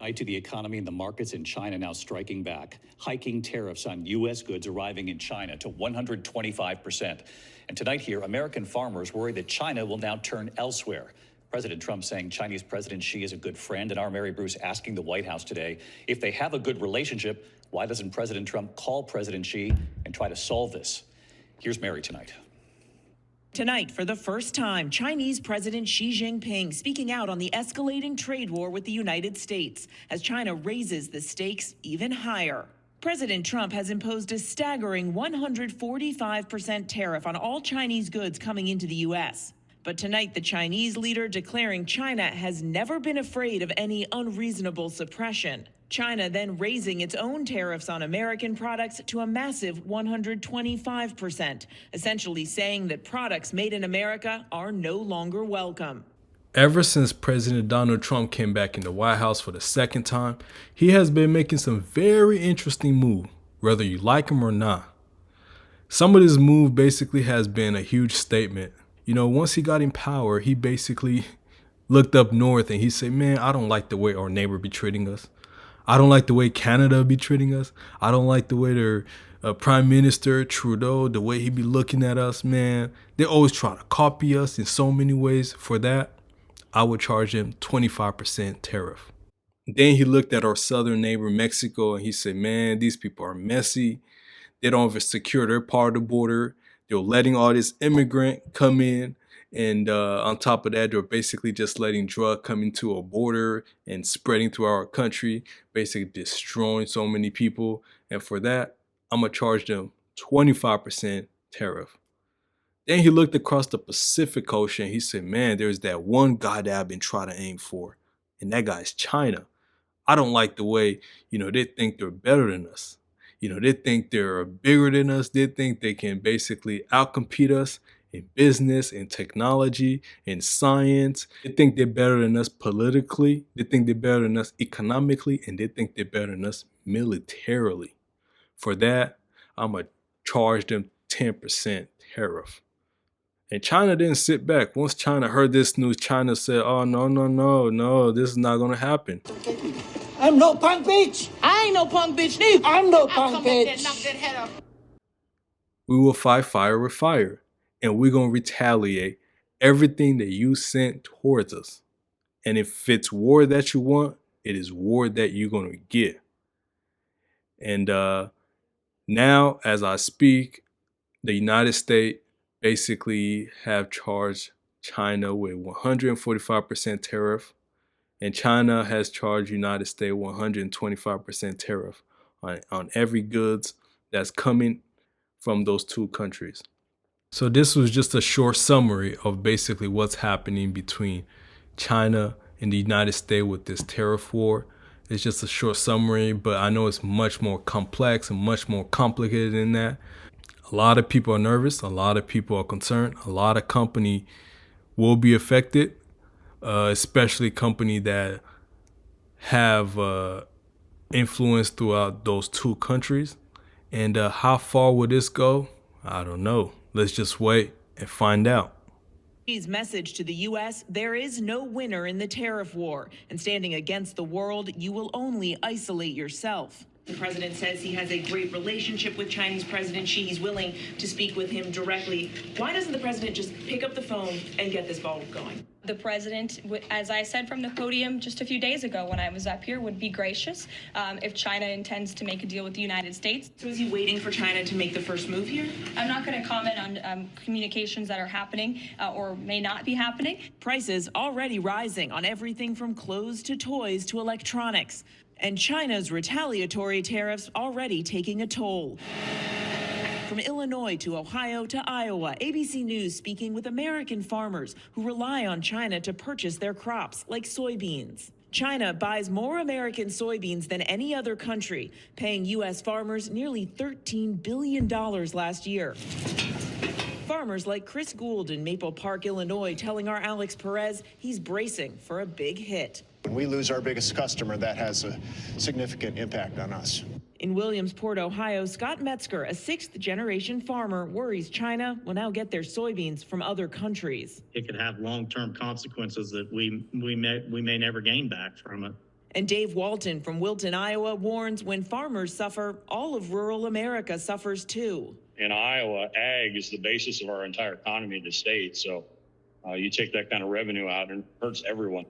To the economy and the markets in China now striking back, hiking tariffs on U.S. goods arriving in China to 125%. And tonight here, American farmers worry that China will now turn elsewhere. President Trump saying Chinese President Xi is a good friend, and our Mary Bruce asking the White House today, if they have a good relationship, why doesn't President Trump call President Xi and try to solve this? Here's Mary tonight. Tonight, for the first time, Chinese President Xi Jinping speaking out on the escalating trade war with the United States as China raises the stakes even higher. President Trump has imposed a staggering 145% tariff on all Chinese goods coming into the U.S. But tonight, the Chinese leader declaring China has never been afraid of any unreasonable suppression. China then raising its own tariffs on American products to a massive 125%, essentially saying that products made in America are no longer welcome. Ever since President Donald Trump came back in the White House for the second time, he has been making some very interesting moves, whether you like him or not. Some of this move basically has been a huge statement. You know, once he got in power, he basically looked up north and he said, man, I don't like the way our neighbor be treating us. I don't like the way Canada be treating us. I don't like the way their Prime Minister Trudeau, the way he be looking at us, man. They always try to copy us in so many ways. For that, I would charge him 25% tariff. Then he looked at our southern neighbor, Mexico, and he said, man, these people are messy. They don't even secure their part of the border. They're letting all this immigrant come in. And on top of that, they're basically just letting drug come into a border and spreading through our country, basically destroying so many people. And for that, I'm going to charge them 25% tariff. Then he looked across the Pacific Ocean. He said, man, there's that one guy that I've been trying to aim for. And that guy's China. I don't like the way, they think they're better than us. They think they're bigger than us. They think they can basically outcompete us in business, in technology, in science. They think they're better than us politically. They think they're better than us economically. And they think they're better than us militarily. For that, I'm going to charge them 10% tariff. And China didn't sit back. Once China heard this news, China said, oh, no, this is not going to happen. I'm no punk bitch. I ain't no punk bitch neither. I'm no punk bitch. We will fight fire with fire. And we're going to retaliate everything that you sent towards us. And if it's war that you want, it is war that you're going to get. And now, as I speak, the United States basically have charged China with 145% tariff. And China has charged United States 125% tariff on every goods that's coming from those two countries. So this was just a short summary of basically what's happening between China and the United States with this tariff war. It's just a short summary, but I know it's much more complex and much more complicated than that. A lot of people are nervous. A lot of people are concerned. A lot of companies will be affected, especially companies that have influence throughout those two countries. And how far will this go? I don't know. Let's just wait and find out. His message to the U.S., there is no winner in the tariff war, and standing against the world, you will only isolate yourself. The president says he has a great relationship with Chinese President Xi. He's willing to speak with him directly. Why doesn't the president just pick up the phone and get this ball going? The president, as I said from the podium just a few days ago when I was up here, would be gracious if China intends to make a deal with the United States. So is he waiting for China to make the first move here? I'm not going to comment on communications that are happening or may not be happening. Prices already rising on everything from clothes to toys to electronics. And China's retaliatory tariffs already taking a toll. From Illinois to Ohio to Iowa, ABC News speaking with American farmers who rely on China to purchase their crops, like soybeans. China buys more American soybeans than any other country, paying U.S. farmers nearly $13 billion last year. Farmers like Chris Gould in Maple Park, Illinois, telling our Alex Perez he's bracing for a big hit. When we lose our biggest customer, that has a significant impact on us. In Williamsport, Ohio, Scott Metzger, a sixth-generation farmer, worries China will now get their soybeans from other countries. It could have long-term consequences that we may never gain back from it. And Dave Walton from Wilton, Iowa, warns when farmers suffer, all of rural America suffers too. In Iowa, ag is the basis of our entire economy in the state. So you take that kind of revenue out and it hurts everyone.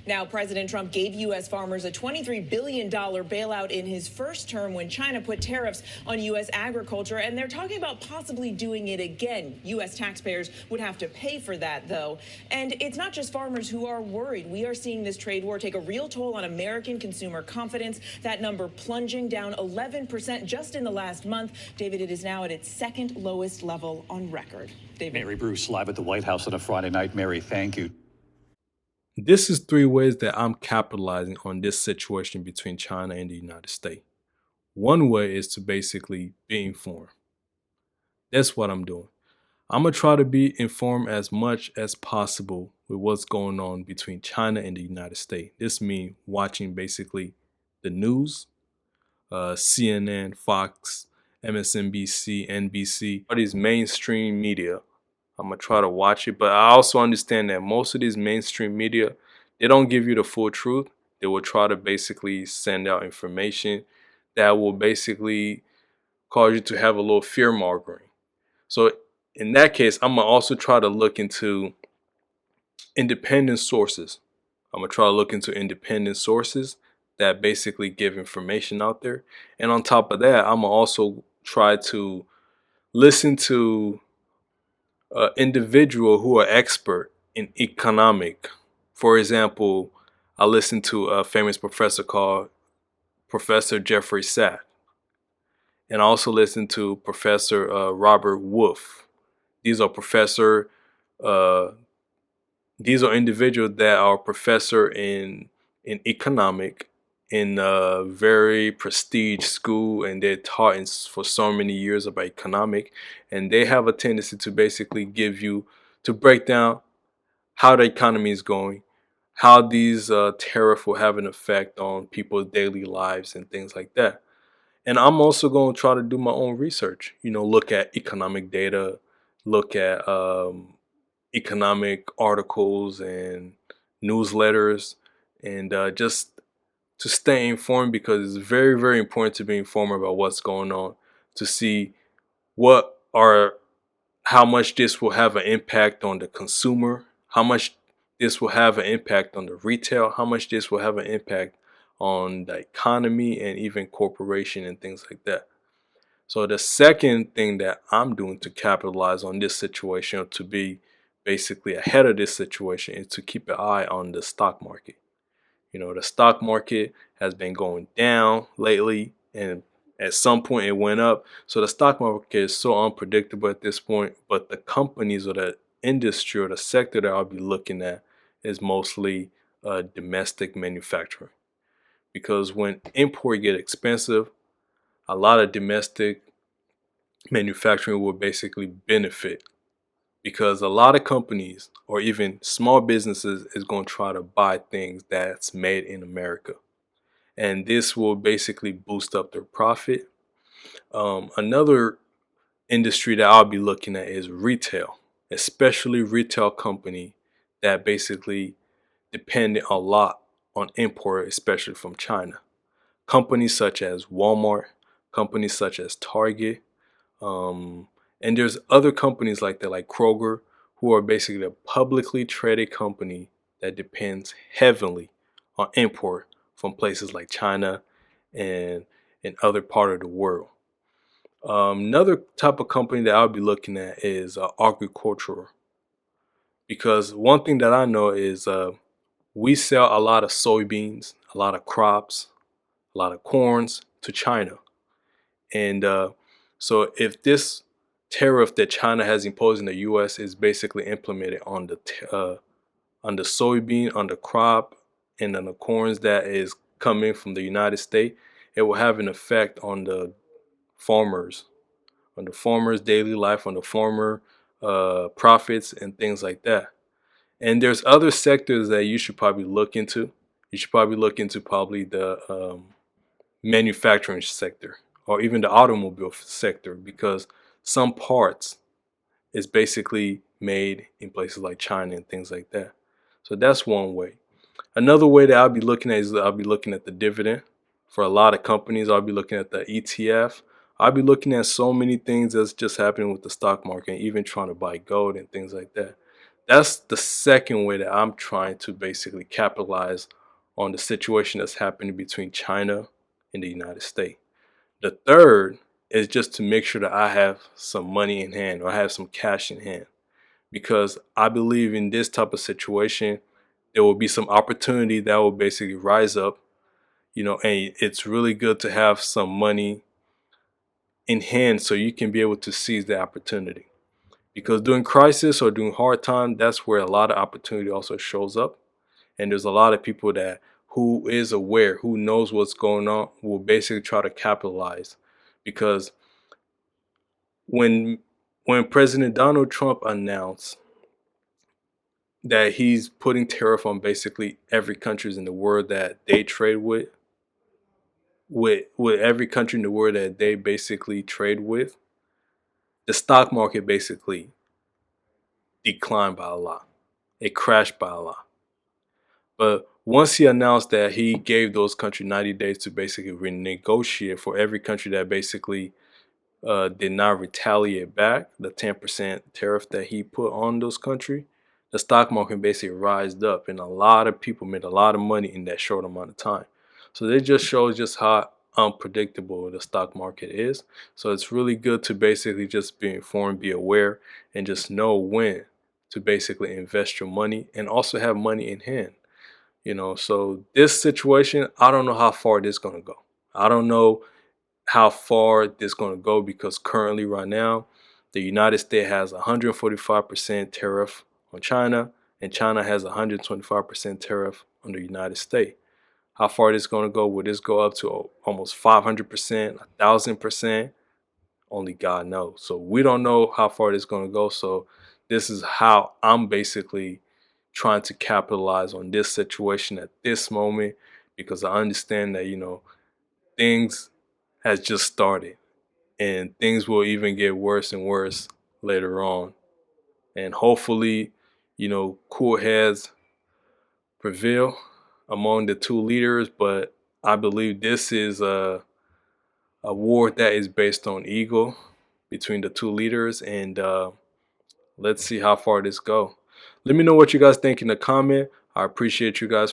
Now, President Trump gave U.S. farmers a $23 billion bailout in his first term when China put tariffs on U.S. agriculture, and they're talking about possibly doing it again. U.S. taxpayers would have to pay for that, though. And it's not just farmers who are worried. We are seeing this trade war take a real toll on American consumer confidence, that number plunging down 11% just in the last month. David, it is now at its second lowest level on record. David. Mary Bruce, live at the White House on a Friday night. Mary, thank you. This is 3 ways that I'm capitalizing on this situation between China and the United States. One way is to basically be informed. That's what I'm doing. I'm going to try to be informed as much as possible with what's going on between China and the United States. This means watching basically the news, CNN, Fox, MSNBC, NBC, all these mainstream media. I'm going to try to watch it, but I also understand that most of these mainstream media, they don't give you the full truth. They will try to basically send out information that will basically cause you to have a little fear mongering. So in that case, I'm going to also try to look into independent sources. I'm going to try to look into independent sources that basically give information out there. And on top of that, I'm going to also try to listen to individual who are expert in economic. For example, I listened to a famous professor called Professor Jeffrey Sachs, and I also listened to Professor Robert Wolf. These are individuals that are professor in economic in a very prestige school, and they're taught for so many years about economic, and they have a tendency to basically to break down how the economy is going, how these tariffs will have an effect on people's daily lives and things like that. And I'm also going to try to do my own research, look at economic data, look at economic articles and newsletters, and just to stay informed, because it's very, very important to be informed about what's going on, to see how much this will have an impact on the consumer, how much this will have an impact on the retail, how much this will have an impact on the economy and even corporation and things like that. So the second thing that I'm doing to capitalize on this situation, or to be basically ahead of this situation, is to keep an eye on the stock market. The stock market has been going down lately, and at some point it went up. So the stock market is so unpredictable at this point, but the companies or the industry or the sector that I'll be looking at is mostly domestic manufacturing. Because when import get expensive, a lot of domestic manufacturing will basically benefit, because a lot of companies or even small businesses is going to try to buy things that's made in America, and this will basically boost up their profit. Another industry that I'll be looking at is retail, especially retail company that basically depend a lot on import, especially from China. Companies such as Walmart, companies such as Target, and there's other companies like that, like Kroger, who are basically a publicly traded company that depends heavily on import from places like China and in other part of the world. Another type of company that I'll be looking at is agricultural, because one thing that I know is we sell a lot of soybeans, a lot of crops, a lot of corns to China. And so if this tariff that China has imposed in the U.S. is basically implemented on the soybean, on the crop, and on the corns that is coming from the United States, it will have an effect on the farmers' daily life, on the farmer profits and things like that. And there's other sectors that you should probably look into. You should probably look into the manufacturing sector, or even the automobile sector, because some parts is basically made in places like China and things like that. So that's one way. Another way that I'll be looking at is I'll be looking at the dividend. For a lot of companies, I'll be looking at the ETF. I'll be looking at so many things that's just happening with the stock market, and even trying to buy gold and things like that. That's the second way that I'm trying to basically capitalize on the situation that's happening between China and the United States. The third is just to make sure that I have some money in hand, or I have some cash in hand, because I believe in this type of situation, there will be some opportunity that will basically rise up, and it's really good to have some money in hand so you can be able to seize the opportunity. Because during crisis or during hard time, that's where a lot of opportunity also shows up. And there's a lot of people that who is aware, who knows what's going on, will basically try to capitalize. Because when President Donald Trump announced that he's putting tariff on basically every country in the world that they trade with every country in the world that they basically trade with, the stock market basically declined by a lot. It crashed by a lot. But once he announced that he gave those countries 90 days to basically renegotiate for every country that basically did not retaliate back the 10% tariff that he put on those countries, the stock market basically rised up, and a lot of people made a lot of money in that short amount of time. So it just shows just how unpredictable the stock market is. So it's really good to basically just be informed, be aware, and just know when to basically invest your money and also have money in hand. So this situation, I don't know how far this is going to go. I don't know how far this is going to go, because currently right now the United States has 145% tariff on China, and China has 125% tariff on the United States. How far this is going to go? Will this go up to almost 500%, 1,000%? Only God knows. So we don't know how far this is going to go. So this is how I'm basically trying to capitalize on this situation at this moment, because I understand that things has just started, and things will even get worse and worse later on. And hopefully, cool heads prevail among the two leaders. But I believe this is a war that is based on ego between the two leaders, and let's see how far this go. Let me know what you guys think in the comment. I appreciate you guys